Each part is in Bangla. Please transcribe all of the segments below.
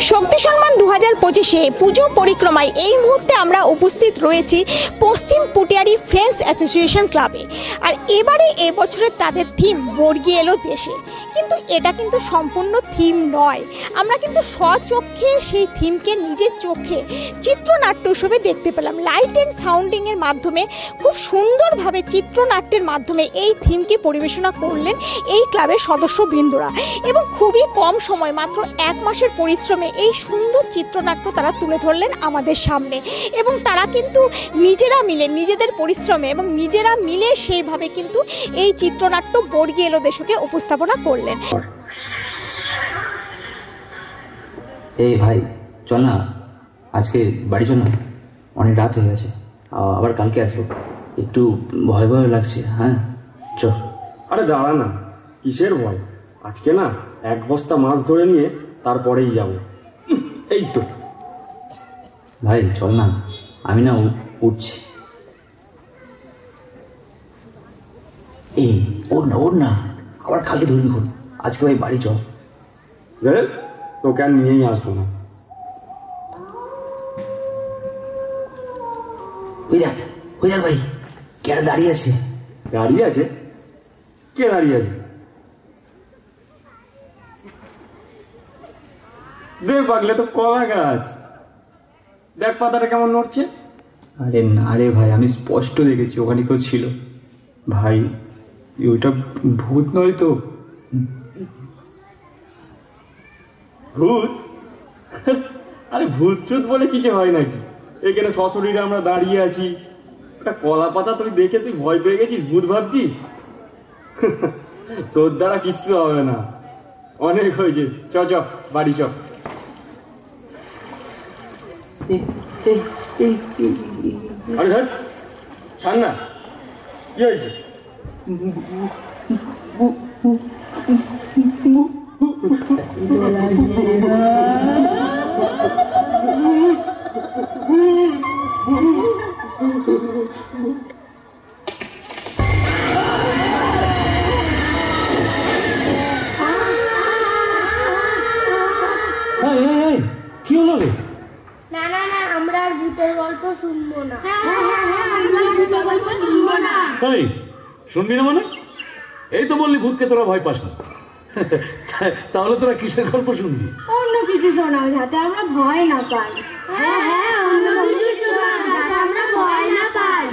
শক্তি সম্মান 2025 পুজো পরিক্রমায় এই মুহূর্তে আমরা উপস্থিত রয়েছি পশ্চিম পুটিয়ারি ফ্রেন্ডস অ্যাসোসিয়েশন ক্লাবে। আর এবারে এবছরের তাদের থিম বর্গি এলো দেশে, কিন্তু এটা কিন্তু সম্পূর্ণ থিম নয়। আমরা কিন্তু স্বচক্ষে সেই থিমকে নিজের চোখে চিত্রনাট্য উৎসবে দেখতে পেলাম। লাইট অ্যান্ড সাউন্ডিংয়ের মাধ্যমে খুব সুন্দরভাবে চিত্রনাট্যের মাধ্যমে এই থিমকে পরিবেশনা করলেন এই ক্লাবের সদস্যবৃন্দরা, এবং খুবই কম সময় মাত্র 1 মাসের পরিশ্রমে এই সুন্দর চিত্রনাট্য তারা তুলে ধরলেন আমাদের সামনে। এবং তারা কিন্তু নিজেরা মিলে নিজেদের পরিশ্রমে এবং নিজেরা মিলে সেইভাবে কিন্তু এই চিত্রনাট্য বর্গি এলো দেশকে উপস্থাপনা করলেন। এই ভাই চল না, আজকে বাড়ি চল না, অনেক রাত হয়ে গেছে, আবার কালকে আসবো, একটু ভয় ভয় লাগছে। হ্যাঁ চল। আরে দাঁড়া না, কিসের ভয়? আজকে না 1 বস্তা মাছ ধরে নিয়ে তারপরেই যাব। এই তো ভাই চল না, আমি না উঠছি। এই ওর না আবার খালি ধরবি খুন। আজকে ভাই বাড়ি চল। তোকে আর নিয়েই আসবো না। ওই দেখ ভাই, কে দাঁড়িয়ে আছে? দাঁড়িয়ে আছে? কে দাঁড়িয়ে আছে? দেখ পাগলে, তো কলা গাছ, দেখ পাতাটা কেমন নড়ছে। আরে না রে ভাই, আমি স্পষ্ট দেখেছি ওখানে কেউ ছিল। ভাই ওইটা ভূত নয় তো? ভূত? আরে ভূত টুত বলে কিছু হয় নাকি? এখানে সশরীরে আমরা দাঁড়িয়ে আছি, একটা কলা পাতা তুই দেখে তুই ভয় পেয়ে গেছিস, ভূত ভাবছিস? তোর দ্বারা কিচ্ছু হবে না, অনেক হয়েছে। চ বাড়ি চ। আরে ধর ছাড় না, কি হয়েছে? কি হলো রে? না না না, আমরা আর ভূতের গল্প শুনবো না। শুনবি না মানে? এই তো বললি ভূতকে তোরা ভয় পাস না, তাহলে তোরা কিসের গল্প শুনবি? অন্য কিছু শোনাও যাতে আমরা ভয় না পাই। হ্যাঁ, অন্য কিছু শোনাও যাতে আমরা ভয় না পাই।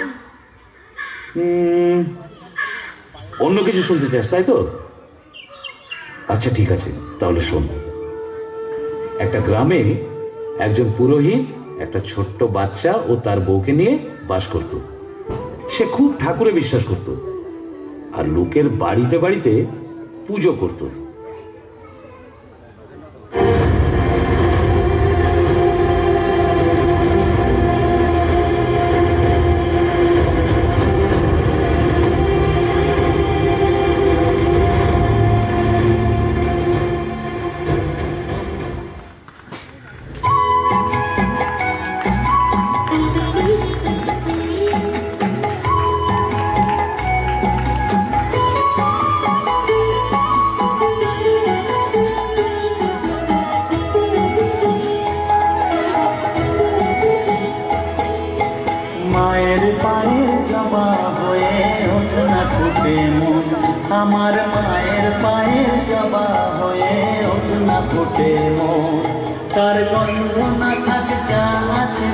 অন্য কিছু শুনতে চাস তাই তো? আচ্ছা ঠিক আছে, তাহলে শোন। একটা গ্রামে একজন পুরোহিত একটা ছোট্ট বাচ্চা ও তার বউকে নিয়ে বাস করত। সে খুব ঠাকুরে বিশ্বাস করত আর লোকের বাড়িতে বাড়িতে পুজো করত। মায়ের পায়ে জবা হয়ে ওঠে না ফুটে মন, আমার মায়ের পায়ে জবা হয়ে ওঠে না ফুটে মন, তার গন্ধ না থাকে যা আছে।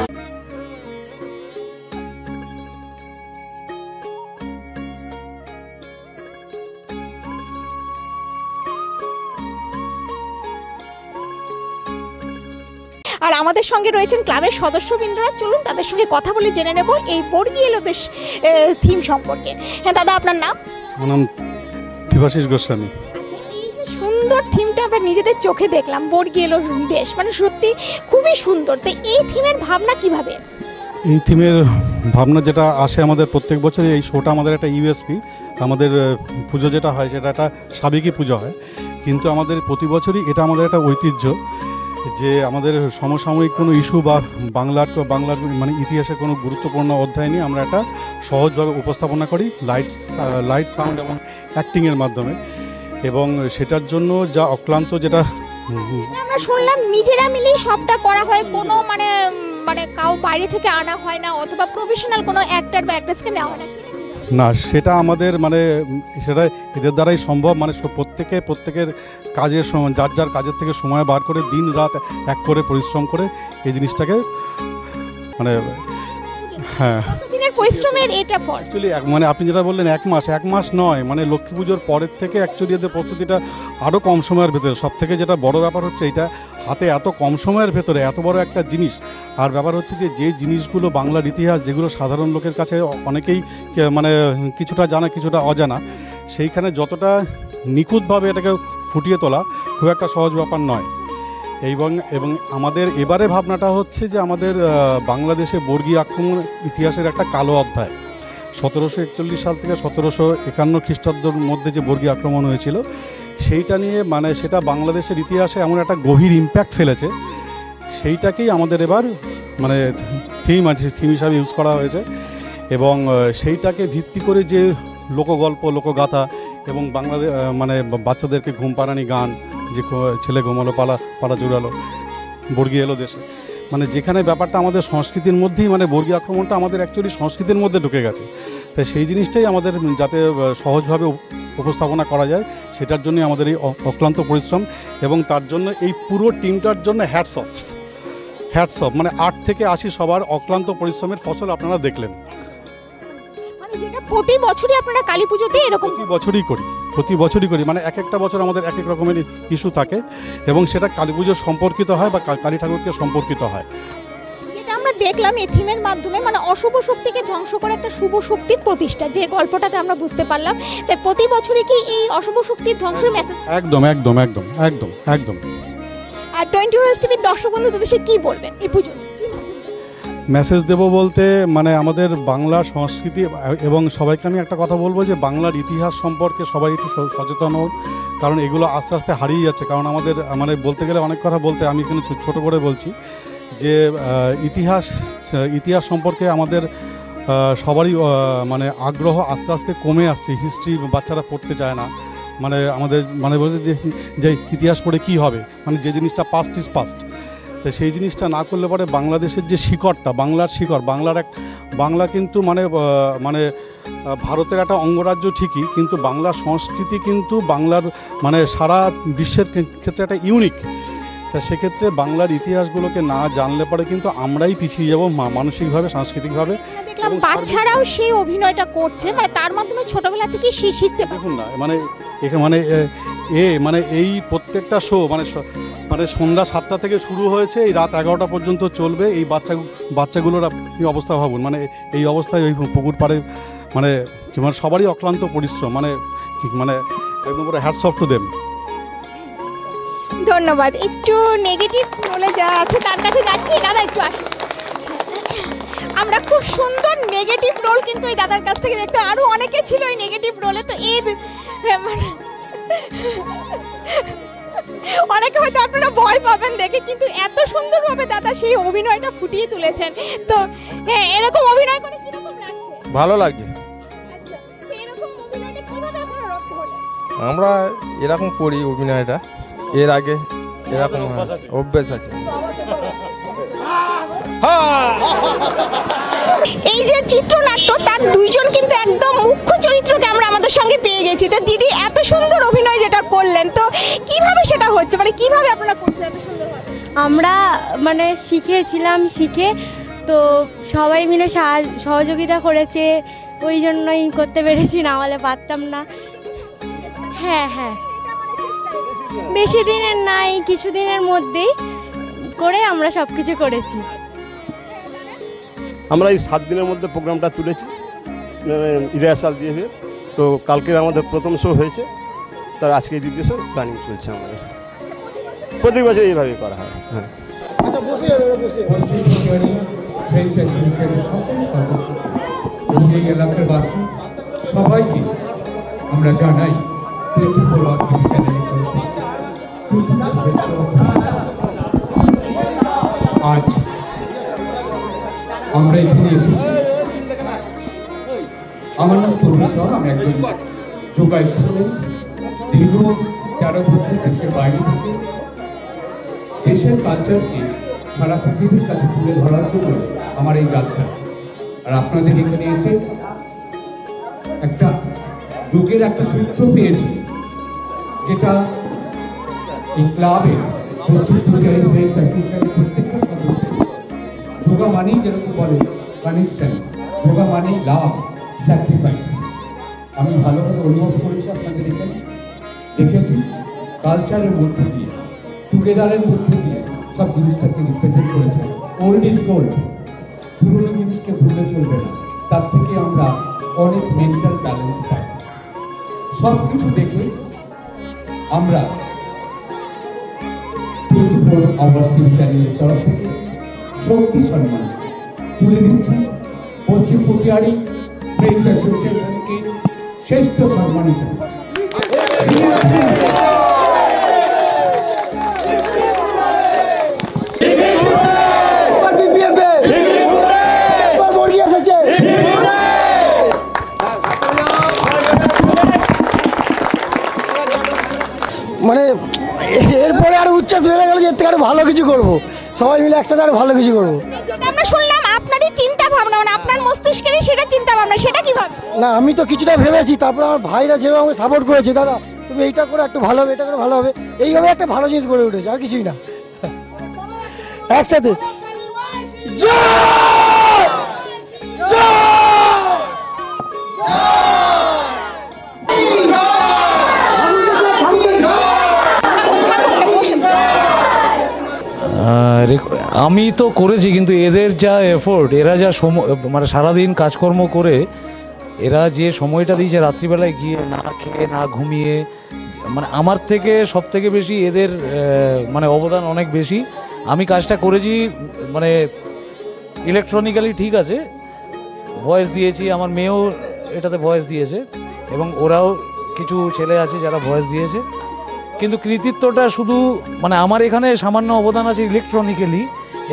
আর আমাদের সঙ্গে রয়েছেন ক্লাবের সদস্যবৃন্দরা, চলুন তাদের সঙ্গে কথা বলে জেনে নেব এই বর্গি এলো দেশ থিম সম্পর্কে। হ্যাঁ দাদা, আপনার নাম? আমার নাম দেবাশিস গোস্বামী। আচ্ছা, এই যে সুন্দর থিমটা আমরা নিজেদের চোখে দেখলাম, বর্গি এলো দেশ, মানে সত্যি খুবই সুন্দর। তো এই থিমের ভাবনা কিভাবে? এই থিমের ভাবনা যেটা আসে আমাদের প্রত্যেক বছর, এই শোটা আমাদের একটা ইউএসপি। আমাদের পুজো যেটা হয় সেটা একটা সাবেকি পুজো হয়, কিন্তু আমাদের প্রতি বছরই এটা আমাদের একটা ঐতিহ্য যে আমাদের সমসাময়িক কোনো ইস্যু বা বাংলার মানে ইতিহাসের কোনো গুরুত্বপূর্ণ অধ্যায় নিয়ে আমরা একটা সহজভাবে উপস্থাপনা করি লাইট সাউন্ড এবং অ্যাক্টিংয়ের মাধ্যমে। এবং সেটার জন্য যা অক্লান্ত যেটা আমরা শুনলাম নিজেরা মিলেই সবটা করা হয়, কোনো মানে মানে কাউ বাইরে থেকে আনা হয় না, অথবা প্রফেশনাল কোনো অ্যাক্টর বা অ্যাক্ট্রেসকে নেওয়া হয় না। না, সেটা আমাদের মানে সেটা এদের দ্বারাই সম্ভব। মানে প্রত্যেকের কাজের যার যার কাজের থেকে সময় বার করে দিন রাত এক করে পরিশ্রম করে এই জিনিসটাকে মানে হ্যাঁ দিনের পরিশ্রমের এটা ফল। অ্যাকচুয়ালি মানে আপনি যেটা বললেন এক মাস নয়, মানে লক্ষ্মী পুজোর পরের থেকে অ্যাকচুয়ালি এদের প্রস্তুতিটা আরও কম সময়ের ভেতরে। সব থেকে যেটা বড় ব্যাপার হচ্ছে এটা হাতে এত কম সময়ের ভেতরে এত বড় একটা জিনিস। আর ব্যাপার হচ্ছে যে জিনিসগুলো বাংলার ইতিহাস যেগুলো সাধারণ লোকের কাছে অনেকেই মানে কিছুটা জানা কিছুটা অজানা, সেইখানে যতটা নিখুঁতভাবে এটাকে ফুটিয়ে তোলা খুব একটা সহজ ব্যাপার নয়। এবং আমাদের এবারে ভাবনাটা হচ্ছে যে আমাদের বাংলাদেশে বর্গী আক্রমণ ইতিহাসের একটা কালো অধ্যায়। 1741 সাল থেকে 1751 খ্রিস্টাব্দের মধ্যে যে বর্গী আক্রমণ হয়েছিল সেইটা নিয়ে মানে সেটা বাংলাদেশের ইতিহাসে এমন একটা গভীর ইম্প্যাক্ট ফেলেছে, সেইটাকেই আমাদের এবার মানে থিম হিসাবে ইউজ করা হয়েছে। এবং সেইটাকে ভিত্তি করে যে লোকগল্প লোকগাথা এবং বাংলাদেশ মানে বাচ্চাদেরকে ঘুম পাড়ানি গান, যে ছেলে ঘুমালো পালা জুড়ালো বর্গী এলো দেশে, মানে যেখানে ব্যাপারটা আমাদের সংস্কৃতির মধ্যেই মানে বর্গী আক্রমণটা আমাদের অ্যাকচুয়ালি সংস্কৃতির মধ্যে ঢুকে গেছে। তাই সেই জিনিসটাই আমাদের যাতে সহজভাবে উপস্থাপনা করা যায় সেটার জন্যই আমাদের এই অক্লান্ত পরিশ্রম। এবং তার জন্য এই পুরো টিমটার জন্য হ্যাটস অফ মানে 8 থেকে 80 সবার অক্লান্ত পরিশ্রমের ফসল আপনারা দেখলেন। যেটা প্রতি বছরই আপনারা কালী পুজোতে এরকম প্রতি বছরই করি মানে এক একটা বছর আমাদের এক এক রকমের ইস্যু থাকে এবং সেটা কালী পুজো সম্পর্কিত হয় বা কালী ঠাকুরকে সম্পর্কিত হয়। যেটা আমরা দেখলাম এই থিমের মাধ্যমে মানে অশুভ শক্তিকে ধ্বংস করে একটা শুভ শক্তির প্রতিষ্ঠা, যে গল্পটাতে আমরা বুঝতে পারলাম। তাই প্রতি বছরই কি এই অশুভ শক্তির ধ্বংসের মেসেজ? একদম। আর 21 টিভির দর্শক বন্ধুদের দেশে কি বলবেন এই পুজো মেসেজ দেব বলতে মানে আমাদের বাংলা সংস্কৃতি এবং সবাইকে আমি একটা কথা বলবো যে বাংলার ইতিহাস সম্পর্কে সবাই একটু সচেতন হোক, কারণ এগুলো আস্তে আস্তে হারিয়ে যাচ্ছে। কারণ আমাদের মানে বলতে গেলে অনেক কথা বলতে আমি এখানে ছোটো করে বলছি যে ইতিহাস সম্পর্কে আমাদের সবারই মানে আগ্রহ আস্তে আস্তে কমে আসছে। হিস্ট্রি বাচ্চারা পড়তে চায় না, মানে আমাদের মানে বলছে যে ইতিহাস পড়ে কী হবে, মানে যে জিনিসটা পাস্ট ইজ পাস্ট। তো সেই জিনিসটা না করলে পরে বাংলাদেশের যে শিকড়টা বাংলা কিন্তু মানে ভারতের একটা অঙ্গরাজ্য ঠিকই, কিন্তু বাংলার সংস্কৃতি কিন্তু বাংলার মানে সারা বিশ্বের ক্ষেত্রে একটা ইউনিক। তা সেক্ষেত্রে বাংলার ইতিহাসগুলোকে না জানলে পরে কিন্তু আমরাই পিছিয়ে যাব মানসিকভাবে সাংস্কৃতিকভাবে। দেখলাম বাচ্চারাও সেই অভিনয়টা করছে, মানে তার মাধ্যমে ছোটবেলা থেকে সেই শিখতে দেখুন না মানে এই প্রত্যেকটা শো মানে সন্ধ্যা 7টা থেকে শুরু হয়েছে, এই রাত 11টা পর্যন্ত চলবে। এই বাচ্চাগুলোর আপনি অবস্থা ভাবুন, মানে এই অবস্থায় ওই পুকুর পাড়ে মানে সবারই অক্লান্ত পরিশ্রম, মানে একদম পুরো হ্যাটস অফ টু দেম। ধন্যবাদ। একটু নেগেটিভ রোলে যা আছে তার কাছে যাচ্ছি। দাদা একটু আসুন, আমরা খুব সুন্দর নেগেটিভ রোল কিন্তু এই দাদার কাছ থেকে দেখতে, আরও অনেকে ছিল এই নেগেটিভ রোলে। তো এই মানে অনেকে হয়তো আপনারা ভয় পাবেন দেখে, কিন্তু এত সুন্দরভাবে দাদা সেই অভিনয়টা ফুটিয়ে তুলেছেন। তো হ্যাঁ, এরকম অভিনয় করে কিরকম লাগছে? ভালো লাগছে। আচ্ছা, এরকম অভিনয়টা কিভাবে আপনারা রপ্ত হলেন? আমরা এরকম করি অভিনয়টা, এর আগে এরকম অভ্যেস আছে। এই যে চিত্রনাট্য, তার দুইজন কিন্তু একদম মুখ্য চরিত্রকে আমরা আমাদের সঙ্গে পেয়ে গেছি। তো দিদি এত সুন্দর অভিনয় যেটা করলেন, তো কিভাবে সেটা হচ্ছে, মানে কিভাবে আপনারা করছেন এত সুন্দরভাবে? আমরা মানে শিখে তো সবাই মিলে সহযোগিতা করেছে, ওই জন্যই করতে পেরেছি, না হলে পারতাম না। হ্যাঁ, বেশি দিনের নাই, কিছু দিনের মধ্যেই করে আমরা সব কিছু করেছি। আমরা এই 7 দিনের মধ্যে প্রোগ্রামটা তুলেছি রিহার্সাল দিয়ে। তো কালকের আমাদের প্রথম শো হয়েছে, তার আজকে দ্বিতীয় শো প্ল্যানিং চলছে আমাদের। প্রতি বছর এইভাবেই করা হয়। হ্যাঁ, এলাকাবাসী সবাইকে আমরা জানাই আজ আমরা এখানে এসেছি। আমার নাম তরুণ, আমি একজন যোগা এক্সপোর্ট। দীর্ঘ 13 বছর দেশের বাইরে থেকে দেশের কালচারকে সারা পৃথিবীর কাছে তুলে ধরার জন্য আমার এই যাত্রা। আর আপনাদের এখানে এসে একটা যোগের একটা সূত্র পেয়েছি, যেটা এই ক্লাবের পশ্চিম পুরুলিয়া ফ্রেন্ডস অ্যাসোসিয়েশনের প্রত্যেকটা সদস্য। যোগা মানেই যেরকম বলে কানেকশন, যোগা মানেই লাভ, স্যাক্রিফাইস। আমি ভালোভাবে অনুভব করেছি আপনাদের এখানে, দেখেছি কালচারের মধ্যে দিয়ে, টুগেদারের মধ্যে দিয়ে সব জিনিসটাকে রিপ্রেজেন্ট করেছে। ওল্ড ইজ গোল্ড, পুরনো জিনিসকে ভুললে চলবে না। তার থেকে আমরা অনেক মেন্টাল ব্যালেন্স পাই। সব কিছু দেখে আমরা 24 আওয়ার্স টিভি চ্যানেলের তরফ থেকে শক্তি সম্মান তুলে দিচ্ছি পশ্চিম পুটিয়ারি ফ্রেন্ডস অ্যাসোসিয়েশনকে শ্রেষ্ঠ সম্মান হিসেবে। মানে এরপরে আরো উচ্ছ্বাস বেড়ে গেল যে এর থেকে আরো ভালো কিছু করবো, সবাই মিলে একসাথে আরো ভালো কিছু করবো। যেটা আমরা শুনলাম আপনারই চিন্তা ভাবনা, মানে আপনার মস্তিষ্কেরই সেটা চিন্তা ভাবনা, সেটা কিভাবে? না, আমি তো কিছুটা ভেবেছি, তারপরে আমার ভাইরা যেভাবে আমাকে সাপোর্ট করেছে, দাদা তুমি এইটা করে একটু ভালো হবে, এটা করে ভালো হবে, এইভাবে একটা ভালো জিনিস গড়ে উঠেছে, আর কিছুই না। একসাথে জয় জয় আমি তো করেছি, কিন্তু এদের যা এফোর্ট, এরা যা মানে সারাদিন কাজকর্ম করে এরা যে সময়টা দিয়েছে রাত্রিবেলায় গিয়ে না খেয়ে না ঘুমিয়ে, মানে আমার থেকে সব থেকে বেশি এদের মানে অবদান অনেক বেশি। আমি কাজটা করেছি মানে ইলেকট্রনিক্যালি ঠিক আছে, ভয়েস দিয়েছি, আমার মেয়েও এটাতে ভয়েস দিয়েছে এবং ওরাও কিছু ছেলে আছে যারা ভয়েস দিয়েছে, কিন্তু কৃতিত্বটা শুধু মানে আমার এখানে সামান্য অবদান আছে ইলেকট্রনিক্যালি,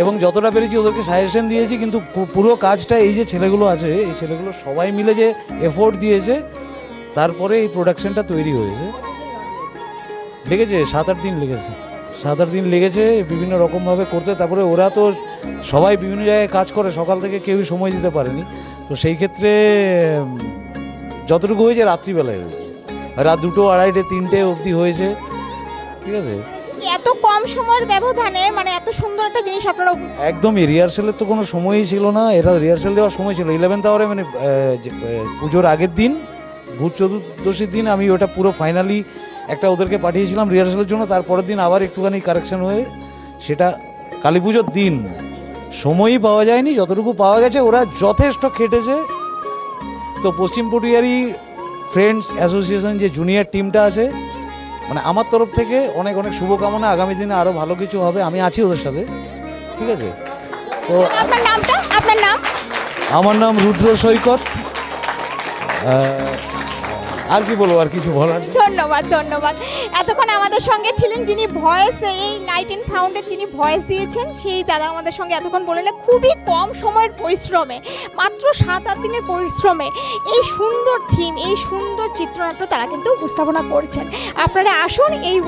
এবং যতটা পেরেছি ওদেরকে সাজেশন দিয়েছি, কিন্তু পুরো কাজটা এই যে ছেলেগুলো আছে, এই ছেলেগুলো সবাই মিলে যে এফোর্ট দিয়েছে, তারপরে এই প্রোডাকশনটা তৈরি হয়েছে। লেগেছে 7-8 দিন লেগেছে, 7-8 দিন লেগেছে বিভিন্ন রকমভাবে করতে। তারপরে ওরা তো সবাই বিভিন্ন জায়গায় কাজ করে, সকাল থেকে কেউই সময় দিতে পারেনি, তো সেই ক্ষেত্রে যতটুকু হয়েছে রাত্রিবেলায় হয়েছে, রাত 2, 2:30, 3টে অবধি হয়েছে, ঠিক আছে। এত কম সময়ের ব্যবধানে মানে এত সুন্দর একটা জিনিস আপনারা একদমই রিহার্সালের তো কোনো সময়ই ছিল না, এরা রিহার্সাল দেওয়ার সময় ছিল 11th আওয়ারে, মানে পুজোর আগের দিন, ভূত চতুর্দশীর দিন আমি ওটা পুরো ফাইনালি একটা ওদেরকে পাঠিয়েছিলাম রিহার্সালের জন্য। তারপরের দিন আবার একটুখানি কারেকশন হয়ে সেটা কালী পুজোর দিন, সময়ই পাওয়া যায়নি, যতটুকু পাওয়া গেছে ওরা যথেষ্ট খেটেছে। তো পশ্চিম পুটিয়ারি ফ্রেন্ডস অ্যাসোসিয়েশন যে জুনিয়র টিমটা আছে, মানে আমার তরফ থেকে অনেক অনেক শুভকামনা, আগামী দিনে আরও ভালো কিছু হবে, আমি আছি ওদের সাথে, ঠিক আছে। তো আপনার নামটা, আপনার নাম? আমার নাম রুদ্র সৈকত। আর কি বলবো, আর কিছু বলার? ধন্যবাদ, ধন্যবাদ। এতক্ষণ আমাদের সঙ্গে ছিলেন যিনি ভয়েস, এই লাইট অ্যান্ড সাউন্ডের যিনি ভয়েস দিয়েছেন, সেই দাদা আমাদের সঙ্গে এতক্ষণ বললেন খুবই কম সময়ের পরিশ্রমে, মাত্র 7-8 দিনের পরিশ্রমে এই সুন্দর থিম, এই সুন্দর চিত্রনাট্য তারা কিন্তু উপস্থাপনা করছেন। আপনারা আসুন এই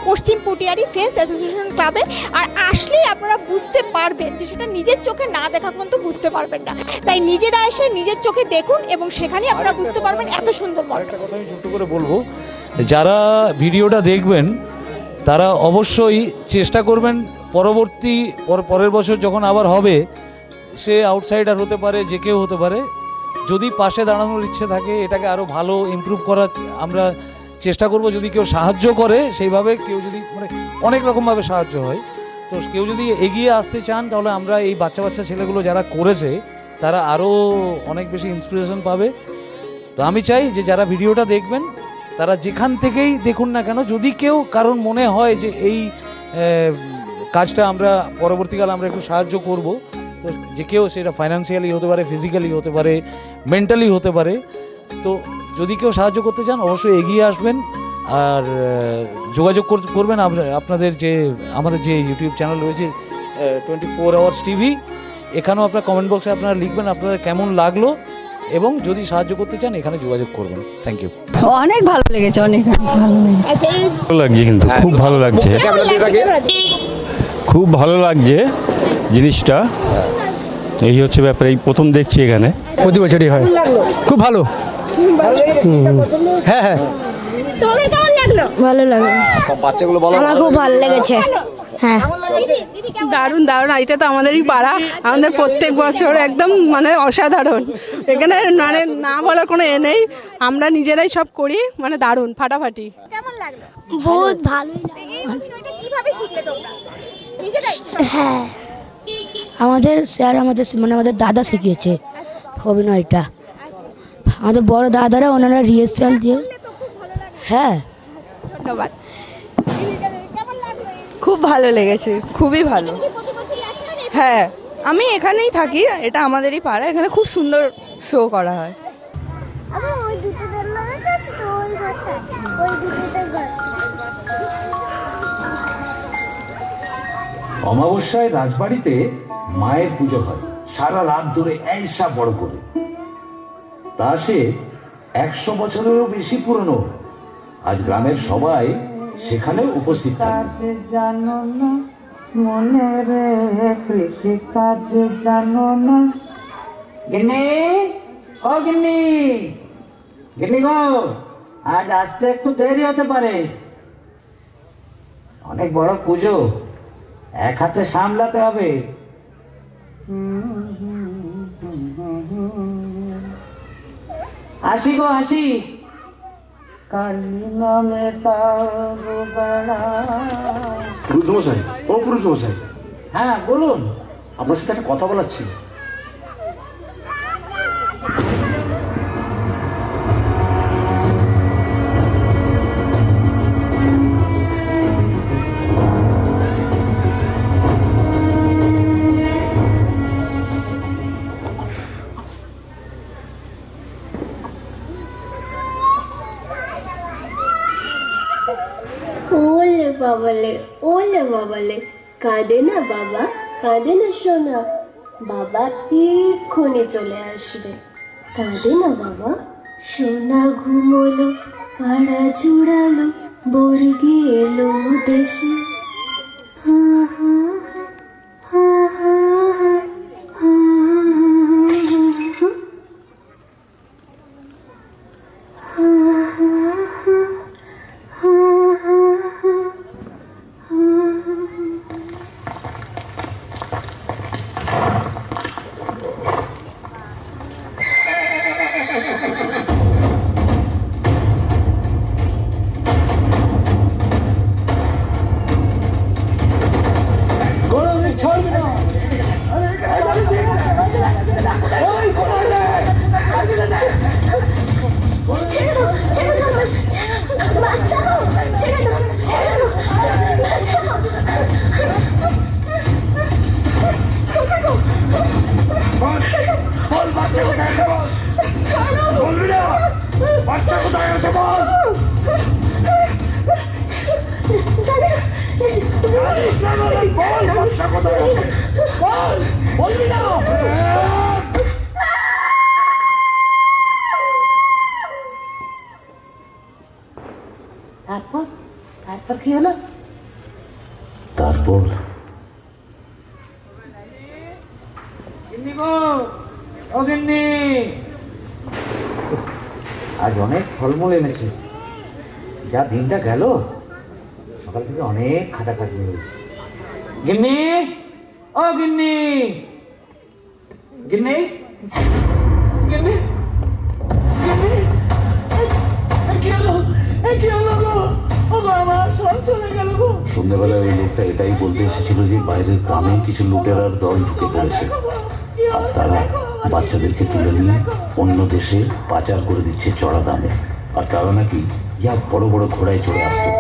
পশ্চিম পুটিয়ারি ফ্রেন্ডস অ্যাসোসিয়েশন ক্লাবে, আর আসলেই আপনারা বুঝতে পারবেন যে সেটা নিজের চোখে না দেখা পর্যন্ত বুঝতে পারবেন না, তাই নিজেরা এসে নিজের চোখে দেখুন এবং সেখানেই আপনারা বুঝতে পারবেন এত সুন্দর। একটা কথা আমি ছোট্ট করে বলবো, যারা ভিডিওটা দেখবেন তারা অবশ্যই চেষ্টা করবেন পরের বছর যখন আবার হবে, সে আউটসাইডার হতে পারে, যে কেউ হতে পারে, যদি পাশে দাঁড়ানোর ইচ্ছে থাকে, এটাকে আরও ভালো ইমপ্রুভ করার আমরা চেষ্টা করব। যদি কেউ সাহায্য করে সেইভাবে, কেউ যদি মানে অনেক রকমভাবে সাহায্য হয়, তো কেউ যদি এগিয়ে আসতে চান, তাহলে আমরা এই বাচ্চা ছেলেগুলো যারা করেছে তারা আরও অনেক বেশি ইন্সপিরেশন পাবে। তো আমি চাই যে যারা ভিডিওটা দেখবেন তারা যেখান থেকেই দেখুন না কেন, যদি কেউ কারণ মনে হয় যে এই কাজটা আমরা পরবর্তীকালে আমরা একটু সাহায্য করব, তো যে কেউ সেটা ফাইন্যান্সিয়ালি হতে পারে, ফিজিক্যালি হতে পারে, মেন্টালি হতে পারে, তো যদি কেউ সাহায্য করতে চান অবশ্যই এগিয়ে আসবেন আর যোগাযোগ করবেন। আপনাদের যে আমাদের যে ইউটিউব চ্যানেল রয়েছে 24 আওয়ার্স টিভি, এখানেও আপনার কমেন্ট বক্সে আপনারা লিখবেন আপনাদের কেমন লাগলো, এবং যদি সাহায্য করতে চান এখানে যোগাযোগ করবেন। Thank you. অনেক ভালো লেগেছে, অনেক ভালো লেগেছে, ভালো লাগছে, কিন্তু খুব ভালো লাগছে। খুব ভালো লাগছে জিনিসটা, এই হচ্ছে ব্যাপার। এই প্রথম দেখছি এখানে, প্রতি বছরই হয়। খুব ভালো। হ্যাঁ হ্যাঁ, তোমাদের কেমন লাগলো? ভালো লাগে, বাচ্চাগুলো বলো। আমার খুব ভালো লেগেছে। হ্যাঁ, দারুণ দারুণ, এটা তো আমাদেরই পাড়া, আমাদের প্রত্যেক বছর একদম মানে অসাধারণ। এখানে মানে না বলার কোনো নেই, আমরা নিজেরাই সব করি, মানে দারুণ ফাটাফাটি। কেমন লাগলো? বহুত ভালো। এই অভিনয়টা কিভাবে শিখলে তোমরা নিজেরাই? হ্যাঁ, আমাদের স্যার আমাদের দাদা শিখিয়েছে অভিনয়টা। আমাদের বড় দাদারা ওনারা রিহার্সাল দিয়ে। হ্যাঁ, ধন্যবাদ। কেমন লাগলো? খুব ভালো লেগেছে, খুবই ভালো। হ্যাঁ, আমি এখানেই থাকি, এটা আমাদেরই পাড়া, এখানে খুব সুন্দর শো করা হয়। অমাবস্যায় রাজবাড়িতে মায়ের পুজো হয় সারা রাত ধরে, এইসা বড় করে। তা সে 100 বছরেরও বেশি পুরনো। আজ গ্রামের সবাই সেখানে উপস্থিত থাকে। জানো না মনে রে কৃষি কাজ জানো না। গিন্নি, ও গিন্নি, গিন্নি গো, আজ আসতে একটু দেরি হতে পারে। অনেক বড় পুজো, এক হাতে সামলাতে হবে। আসি গো আসি। কালী নামে পুরুতমশাই, ও পুরুতমশাই, হ্যাঁ বলুন। আপনার সাথে একটা কথা বলার ছিল। ওলে বাবালে, কাঁদে না বাবা, কাঁদে না সোনা, বাবা এক্ষুনি চলে আসবে। কাঁদে না বাবা, সোনা ঘুমোলো, পাড়া জুড়ালো, বর্গি এলো দেশে। তারপর কি হলো? তারপর আজ অনেক ফলমূল এনেছে, যা দিনটা গেল, সকাল থেকে অনেক খাটাখাটি হয়েছে। গিন্নি, ও গিন্নি, গিন্নি, গিন্নি, গিন্নি, কি হলো? কি হলো গো? আমার সব চলে গেল গো। সন্ধ্যাবেলায় ওই লোকটা এটাই বলতে এসেছিল যে বাইরের গ্রামে কিছু লুটেরার দল ঢুকে পড়েছে, আর তারা বাচ্চাদেরকে তুলে নিয়ে অন্য দেশে পাচার করে দিচ্ছে চড়া দামে। আর তারা নাকি যা বড় বড় ঘোড়ায় চড়ে আসতো।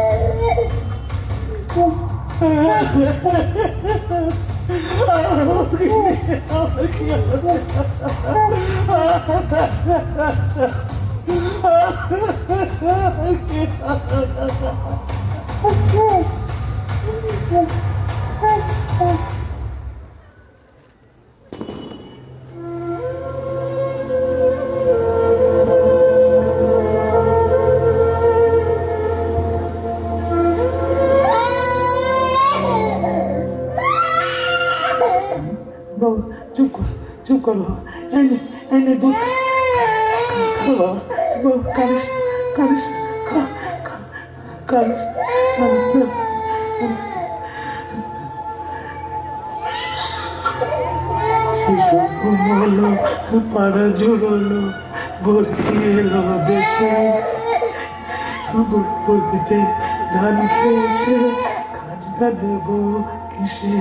বাবা চুপ কর বাবা, এনে দুধ খা বাবা, বাবা কালিস কালিস হলো, পাড়া জুড়লো, বর্গি এলো দেশে, বর্গিতে ধান খেয়েছে, খাজনা দেব কিসে?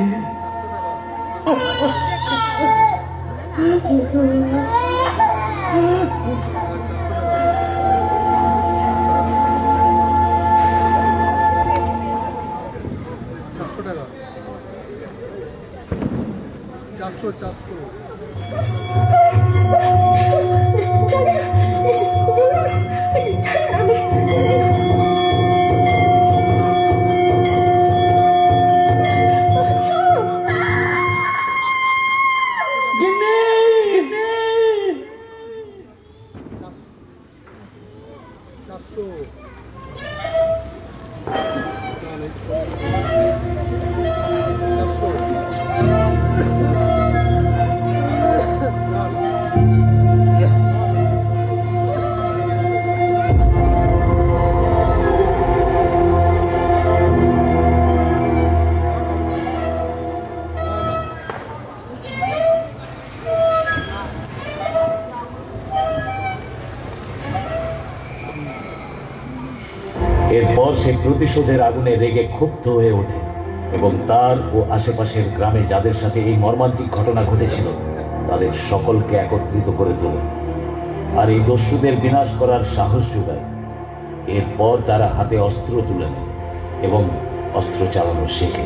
এরপর সে প্রতিশোধের আগুনে রেগে ক্ষুব্ধ হয়ে ওঠে এবং তার ও আশেপাশের গ্রামে যাদের সাথে এই মর্মান্তিক ঘটনা ঘটেছিল তাদের সকলকে একত্রিত করে তোলে আর এই দস্যুদের বিনাশ করার সাহস যোগায়। এরপর তারা হাতে অস্ত্র তুলে নেয় এবং অস্ত্র চালানো শেখে।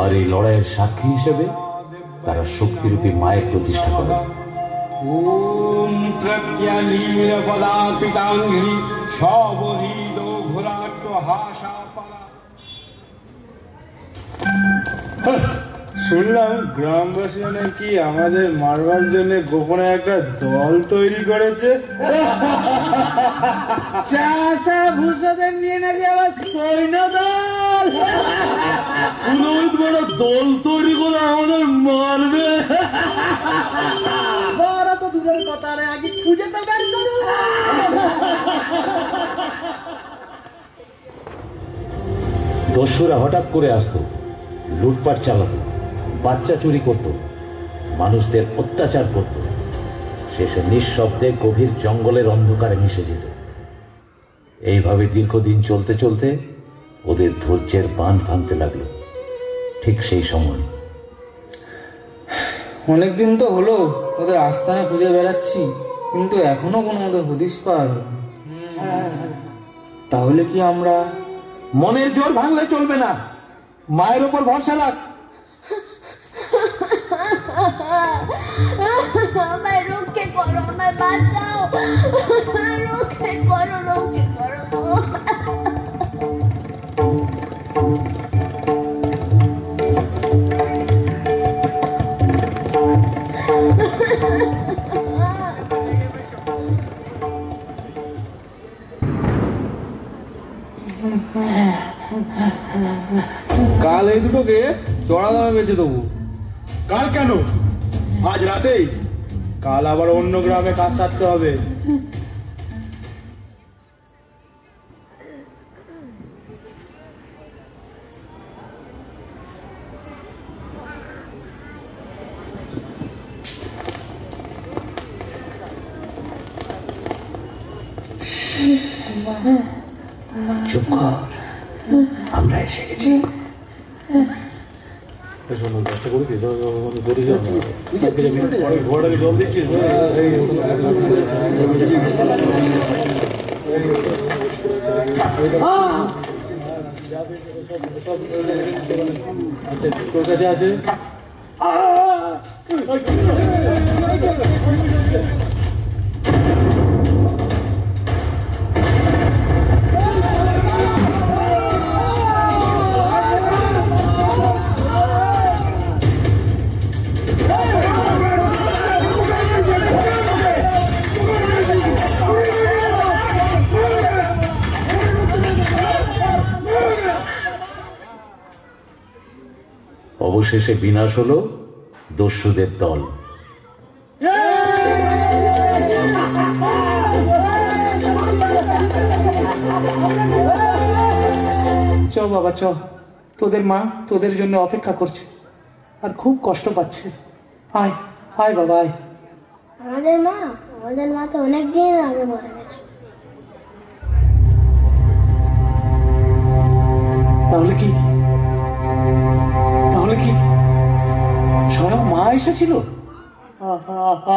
আর এই লড়াইয়ের সাক্ষী হিসেবে তারা শক্তিরূপী মায়ের প্রতিষ্ঠা করে। ওম প্রত্যলীলপদাপিতাঙ্গি সবহৃদ ঘোরাট্ট হাসাপালা। শুনলাম গ্রামবাসী নাকি আমাদের মারবার জন্য গোপনে একটা দল তৈরি করেছে। চাষা ভূষাদের নিয়ে নাকি আবার সৈন্য দল, বড় দল তৈরি করে আমাদের মারবে। তো দূরের কথা রে, আগে খুঁজে তো বের করো। দস্যুরা হঠাৎ করে আসতো, লুটপাট চালাতো, বাচ্চা চুরি করত, মানুষদের অত্যাচার করত, শেষে নিঃশব্দে গভীর জঙ্গলের অন্ধকারে মিশে যেত। এইভাবে দীর্ঘদিন চলতে চলতে ওদের ধৈর্যের বাঁধ ভাঙতে লাগলো। ঠিক সেই সময় অনেকদিন তো হলো ওদের আস্তানা খুঁজে বেড়াচ্ছি, কিন্তু এখনো কোনো ওদের হদিশ পাওয়া গেল। তাহলে কি আমরা মনের জোর ভাঙলে চলবে না, মায়ের ওপর ভরসা রাখ। আমায় রক্ষে করো, আমায় বাঁচাও, রক্ষে করো, রক্ষে করো। কাল এই দুটোকে চড়া দামে বেচে দেবো। কাল কেন? আজ রাতেই। কাল আবার অন্য গ্রামে কাজ সারতে হবে। চুপ কর, আমরা এসে গেছি। আচ্ছা তোর কাছে আছে? অবশেষে বিনাশ হলো দস্যুদের দল। চ বাবা চ, তোদের মা তোদের জন্য অপেক্ষা করছে আর খুব কষ্ট পাচ্ছে। আয় আয় বাবা আয়। আমাদের মা তো অনেক দিন আগে মারা গেছে। তাহলে কি স্বয়ং মা এসেছিল?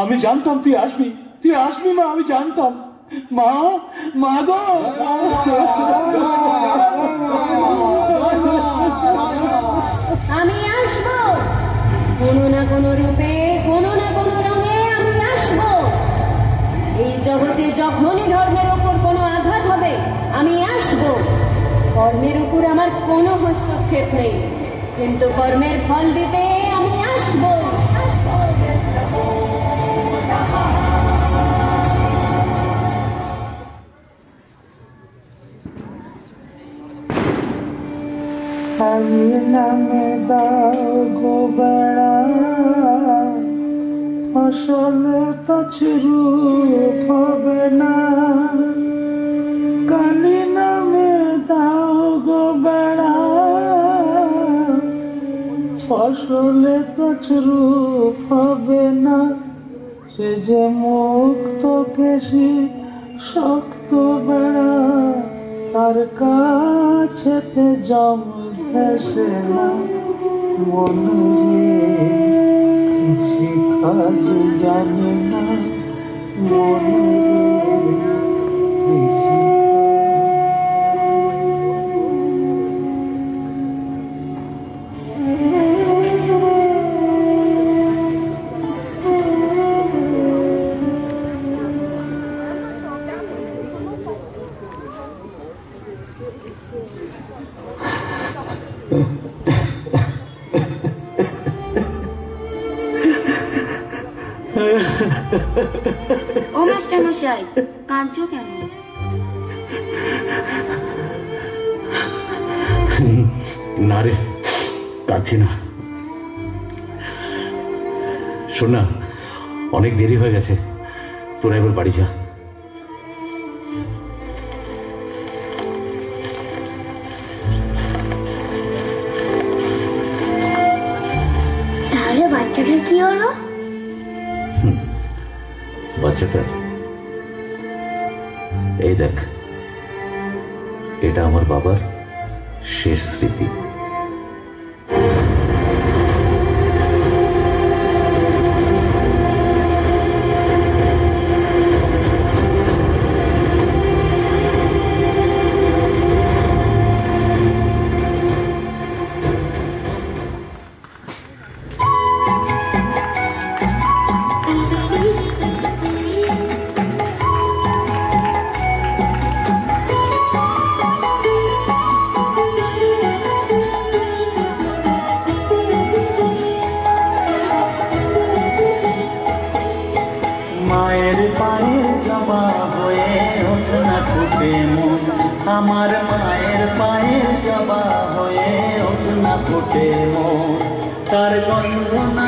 আমি জানতাম তুই আসবি মা, আমি জানতাম। মা গো, আমি আসবো কোনো না কোনো রূপে, কোনো না কোনো রঙে আমি আসবো। এই জগতে যখনই ধর্মের ওপর কোনো আঘাত হবে আমি আসবো। কর্মের উপর আমার কোনো হস্তক্ষেপ নেই, কিন্তু কর্মের ফল দিতে আমি আসবো। নামে দাও গো বেড়া, ফসলে তো চুরু হবে না। কালী নামে দাও গো বেড়া, ফসলে তো চুরু হবে না। সে যে মুক্ত কেশি শক্ত বেড়া, তার কাছেতে জম ভেসে না। মনে কৃষি কাজ জানে না, মনে ও মাস্টার মশাই, কাঁদছো কেন? না রে, কাঁদছি না। শোন না, অনেক দেরি হয়ে গেছে, তোরা এবার বাড়ি যা। তাহলে বাচ্চাটার কি হলো? বাচ্চাটার এই দেখ, এটা আমার বাবার শেষ স্মৃতি। মায়ের পায়ে জবা হয়ে ওঠে না ফুটে মন, আমার মায়ের পায়ে জবা হয়ে ওঠে না ফুটে মন। তার গন্ধ না